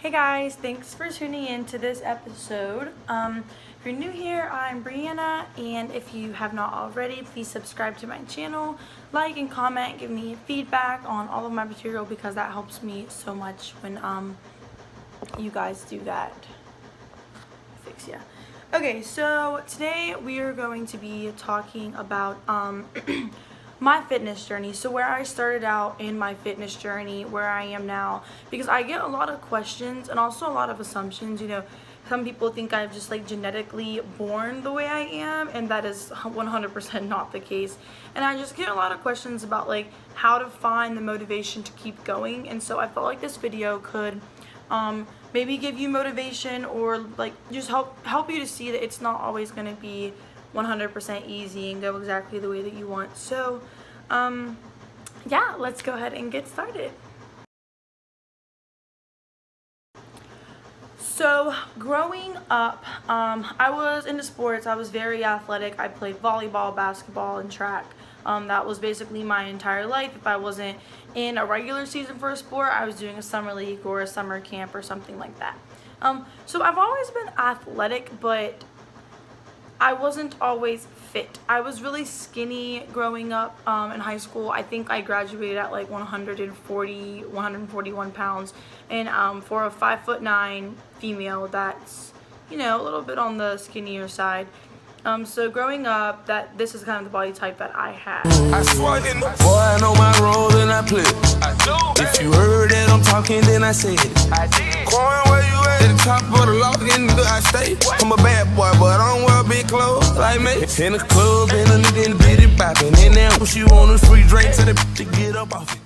Hey guys, thanks for tuning in to this episode. If you're new here, I'm Brianna, and if you have not already, please subscribe to my channel, like and comment, give me feedback on all of my material because that helps me so much when you guys do that. Okay, so today we are going to be talking about my fitness journey. So where I started out in my fitness journey, where I am now, because I get a lot of questions and also a lot of assumptions. Some people think I'm just like genetically born the way I am, and that is 100% not the case. And I just get a lot of questions about like how to find the motivation to keep going. And so I felt like this video could maybe give you motivation, or like just help you to see that it's not always going to be 100% easy and go exactly the way that you want. So yeah, let's go ahead and get started. So growing up, I was into sports. I was very athletic. I played volleyball, basketball, and track. That was basically my entire life. If I wasn't in a regular season for a sport, I was doing a summer league or a summer camp or something like that. So I've always been athletic, but I wasn't always fit. I was really skinny growing up in high school. I think I graduated at like 141 pounds. And for a 5'9" female, that's, a little bit on the skinnier side. So growing up, this is kind of the body type that I had. I swear in the boy, I know my role and I play. If you heard that I'm talking, then I said it. Going where you at the top of the log, in the I stay. I'm a bad boy, but I don't wear big clothes like me. In the club, and a nigga in the bitty poppin'. And now what you want is free drinks to get up off it.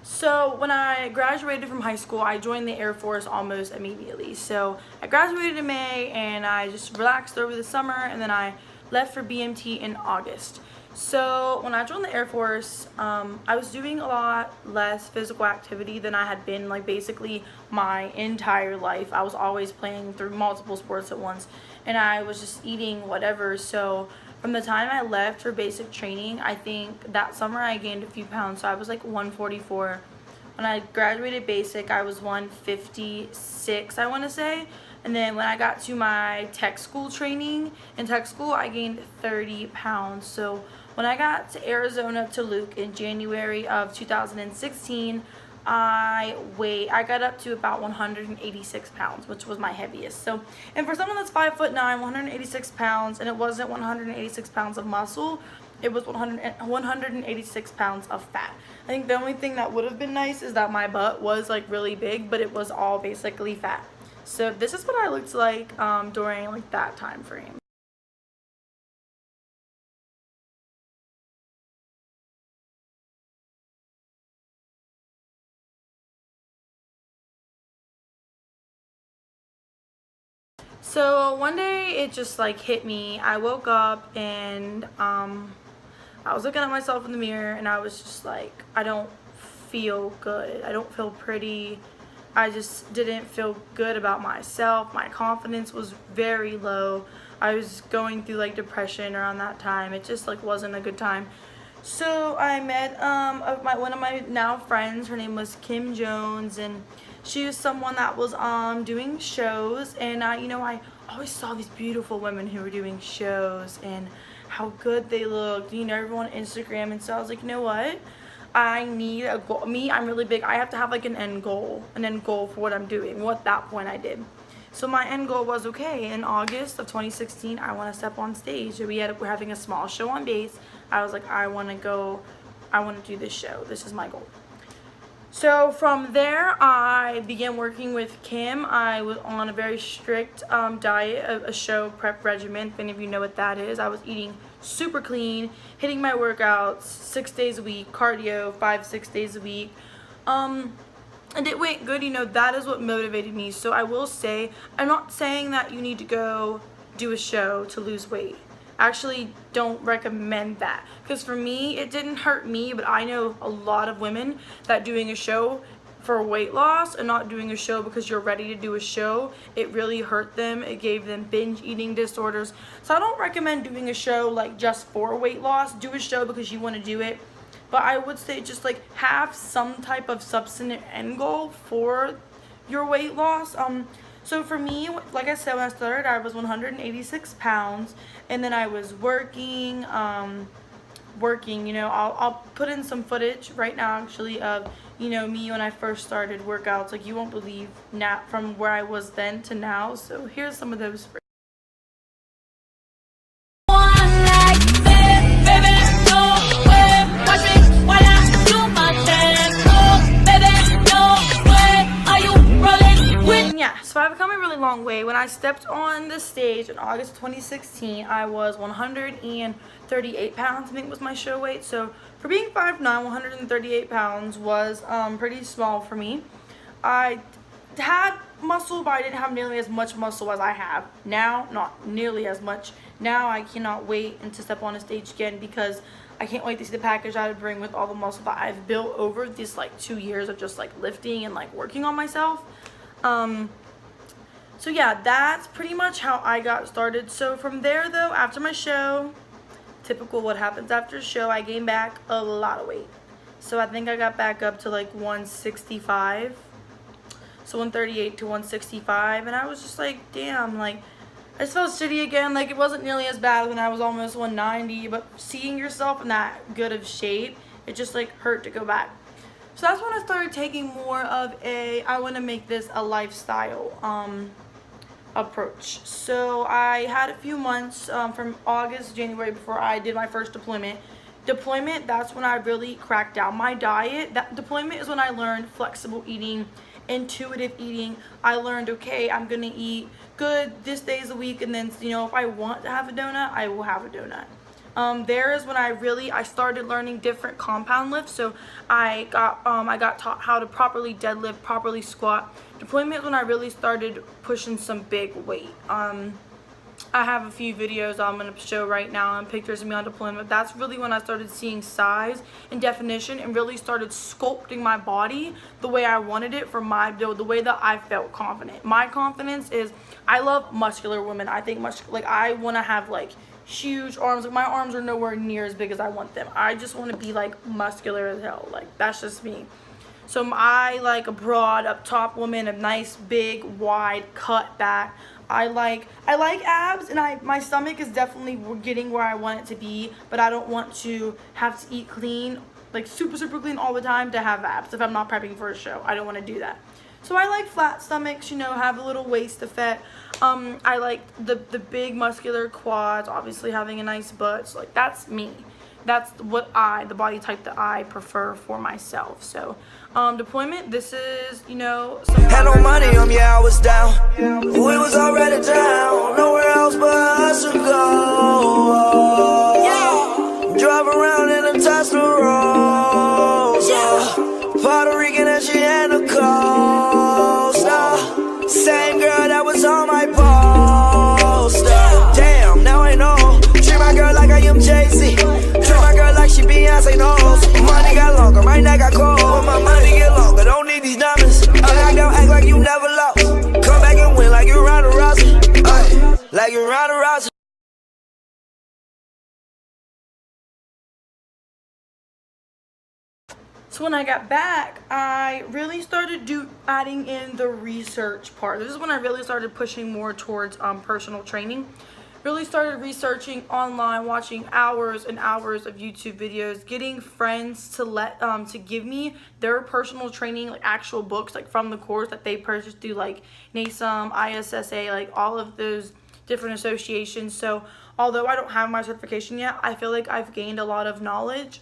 So when I graduated from high school, I joined the Air Force almost immediately. So I graduated in May, and I just relaxed over the summer, and then I left for BMT in August. So when I joined the Air Force, I was doing a lot less physical activity than I had been like basically my entire life. I was always playing through multiple sports at once, and I was just eating whatever. So from the time I left for basic training, I think that summer I gained a few pounds. So I was like 144. When I graduated basic, I was 156, I want to say. And then when I got to my tech school training, in tech school, I gained 30 pounds. So when I got to Arizona to Luke in January of 2016, I got up to about 186 pounds, which was my heaviest. So, and for someone that's 5'9", 186 pounds, and it wasn't 186 pounds of muscle, it was 186 pounds of fat. I think the only thing that would have been nice is that my butt was like really big, but it was all basically fat. So this is what I looked like during like that time frame. So one day it just like hit me. I woke up and I was looking at myself in the mirror, and I was just like, I don't feel good. I don't feel pretty. I just didn't feel good about myself. My confidence was very low. I was going through like depression around that time. It just like wasn't a good time. So I met one of my now friends. Her name was Kim Jones, and she was someone that was doing shows, and I always saw these beautiful women who were doing shows and how good they looked, everyone on Instagram. And so I was like, you know what? I need a goal. I'm really big. I have to have like an end goal for what I'm doing. Well, at that point I did. So my end goal was, okay, in August of 2016, I want to step on stage. We're having a small show on base. I was like, I want to do this show. This is my goal. So from there, I began working with Kim. I was on a very strict diet, a show prep regimen. If any of you know what that is, I was eating super clean, hitting my workouts 6 days a week, cardio 5-6 days a week. And it went good. That is what motivated me. So I will say, I'm not saying that you need to go do a show to lose weight. Actually don't recommend that, because for me it didn't hurt me, but I know a lot of women that doing a show for weight loss and not doing a show because you're ready to do a show, it really hurt them. It gave them binge eating disorders. So I don't recommend doing a show like just for weight loss. Do a show because you want to do it. but I would say just like have some type of substantive end goal for your weight loss. So for me, like I said, when I started, I was 186 pounds, and then I was working, you know, I'll put in some footage right now actually of, you know, me when I first started workouts. Like, you won't believe now from where I was then to now. So here's some of those for So I've come a really long way. When I stepped on the stage in August 2016, I was 138 pounds, I think was my show weight. So for being 5'9", 138 pounds was pretty small for me. I had muscle, but I didn't have nearly as much muscle as I have now. Not nearly as much. Now I cannot wait to step on a stage again, because I can't wait to see the package I would bring with all the muscle that I've built over these like 2 years of just like lifting and like working on myself. So yeah, that's pretty much how I got started. So from there though, after my show, typical what happens after a show, I gained back a lot of weight. So I think I got back up to like 165. So 138 to 165, and I was just like, damn, like I just felt shitty again. Like, it wasn't nearly as bad when I was almost 190, but seeing yourself in that good of shape, it just like hurt to go back. So that's when I started taking more of a, I want to make this a lifestyle approach. So I had a few months from August, January, before I did my first deployment. That's when I really cracked down my diet. That deployment is when I learned flexible eating, intuitive eating. I learned, okay, I'm gonna eat good this days a week, and then, you know, if I want to have a donut, I will have a donut. There is when I started learning different compound lifts. So I got taught how to properly deadlift, properly squat. Deployment when I really started pushing some big weight. I have a few videos I'm going to show right now and pictures of me on deployment. That's really when I started seeing size and definition, and really started sculpting my body the way I wanted it for the way that I felt confident. My confidence is, I love muscular women. I think I want to have like huge arms. Like, my arms are nowhere near as big as I want them. I just want to be like muscular as hell. Like, that's just me. So I like a broad up top woman, a nice big wide cut back. I like abs, and my stomach is definitely getting where I want it to be, but I don't want to have to eat clean, like super clean all the time to have abs if I'm not prepping for a show. I don't want to do that. So I like flat stomachs, you know, have a little waist effect. I like the big muscular quads, obviously having a nice butt. So like, that's me. That's what the body type that I prefer for myself. So deployment, this is, you know, had no money on me, I was down. We was already down, nowhere else but us to go. Yeah. Drive around in a Testarossa, Puerto Rican and she had the coast. Same girl that was on my poster. Damn, now I know. Treat my girl like I am Jay-Z. Treat my girl like she Beyonce knows. Money got longer, my neck got cold. When my money get longer, don't need these diamonds. I don't act like you never lost. Come back and win like you Ronda Rousey. Like you Ronda Rousey. So when I got back, I really started adding in the research part. This is when I really started pushing more towards personal training. Really started researching online, watching hours and hours of YouTube videos, getting friends to give me their personal training, like actual books, like from the course that they purchased through like NASM, ISSA, like all of those different associations. So although I don't have my certification yet, I feel like I've gained a lot of knowledge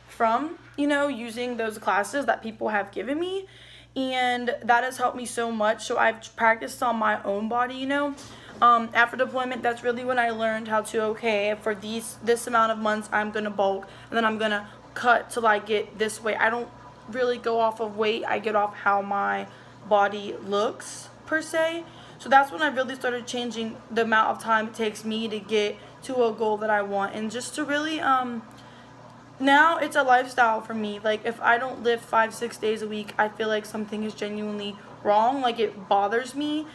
from, you know, using those classes that people have given me, and that has helped me so much. So I've practiced on my own body, you know. After deployment, that's really when I learned how to, okay, for this amount of months I'm gonna bulk, and then I'm gonna cut till I get this weight. I don't really go off of weight, I get off how my body looks per se. So that's when I really started changing the amount of time it takes me to get to a goal that I want, and just to really now it's a lifestyle for me. Like, if I don't lift 5-6 days a week, I feel like something is genuinely wrong. Like, it bothers me.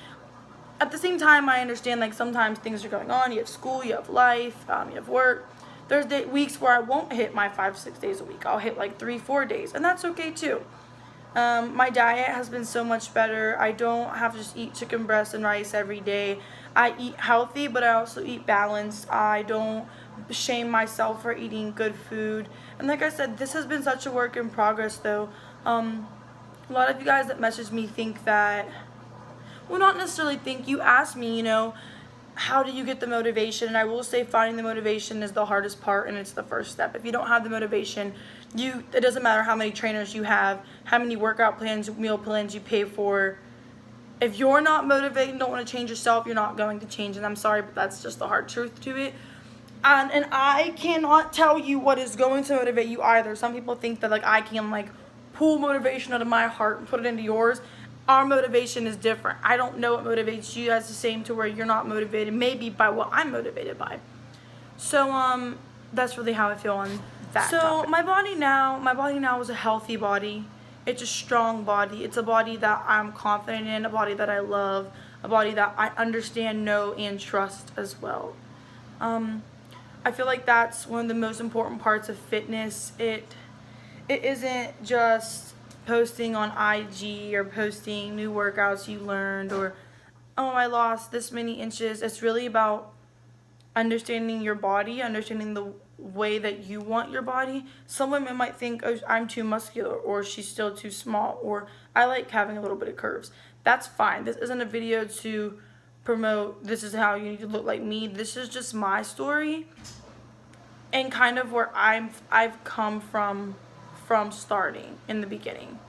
At the same time, I understand, like, sometimes things are going on. You have school, you have life, you have work. There's weeks where I won't hit my 5-6 days a week. I'll hit like 3-4 days, and that's okay too. My diet has been so much better. I don't have to just eat chicken breast and rice every day. I eat healthy, but I also eat balanced. I don't shame myself for eating good food. And like I said, this has been such a work in progress though. A lot of you guys that message me think that, well, not necessarily think, you ask me, you know, how do you get the motivation? And I will say finding the motivation is the hardest part, and it's the first step. If you don't have the motivation, it doesn't matter how many trainers you have, how many workout plans, meal plans you pay for. If you're not motivated and don't want to change yourself, you're not going to change. And I'm sorry, but that's just the hard truth to it. And I cannot tell you what is going to motivate you either. Some people think that like I can like pull motivation out of my heart and put it into yours. Our motivation is different. I don't know what motivates you guys the same to where you're not motivated, maybe by what I'm motivated by. So that's really how I feel on that topic. my body now is a healthy body. It's a strong body. It's a body that I'm confident in, a body that I love, a body that I understand, know, and trust as well. I feel like that's one of the most important parts of fitness. It isn't just posting on IG or posting new workouts you learned or, oh, I lost this many inches. It's really about understanding your body, understanding the way that you want your body. Some women might think, oh, I'm too muscular, or she's still too small, or I like having a little bit of curves. That's fine. This isn't a video to promote this is how you need to look like me. This is just my story and kind of where I've come from starting in the beginning.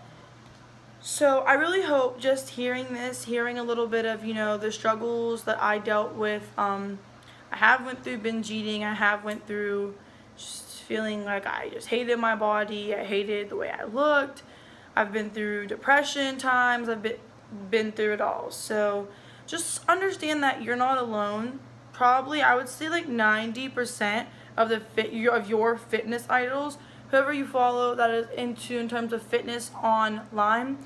So I really hope just hearing a little bit of, you know, the struggles that I dealt with. I have went through binge eating. I have went through just feeling like I just hated my body. I hated the way I looked. I've been through depression times. I've been through it all. So just understand that you're not alone. Probably, I would say like 90% of your fitness idols, whoever you follow that is in terms of fitness online,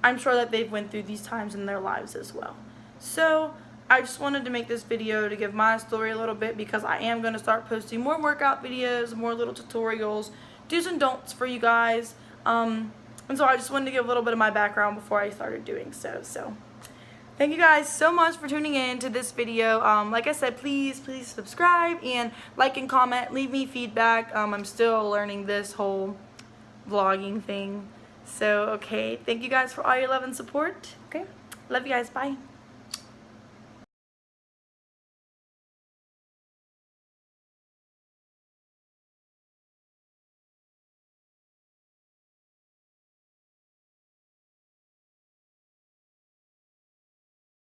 I'm sure that they've went through these times in their lives as well. So I just wanted to make this video to give my story a little bit, because I am going to start posting more workout videos, more little tutorials, do's and don'ts for you guys. And so I just wanted to give a little bit of my background before I started doing so. So thank you guys so much for tuning in to this video. Like I said, please subscribe and like and comment. Leave me feedback. I'm still learning this whole vlogging thing. So, okay. Thank you guys for all your love and support. Okay. Love you guys. Bye.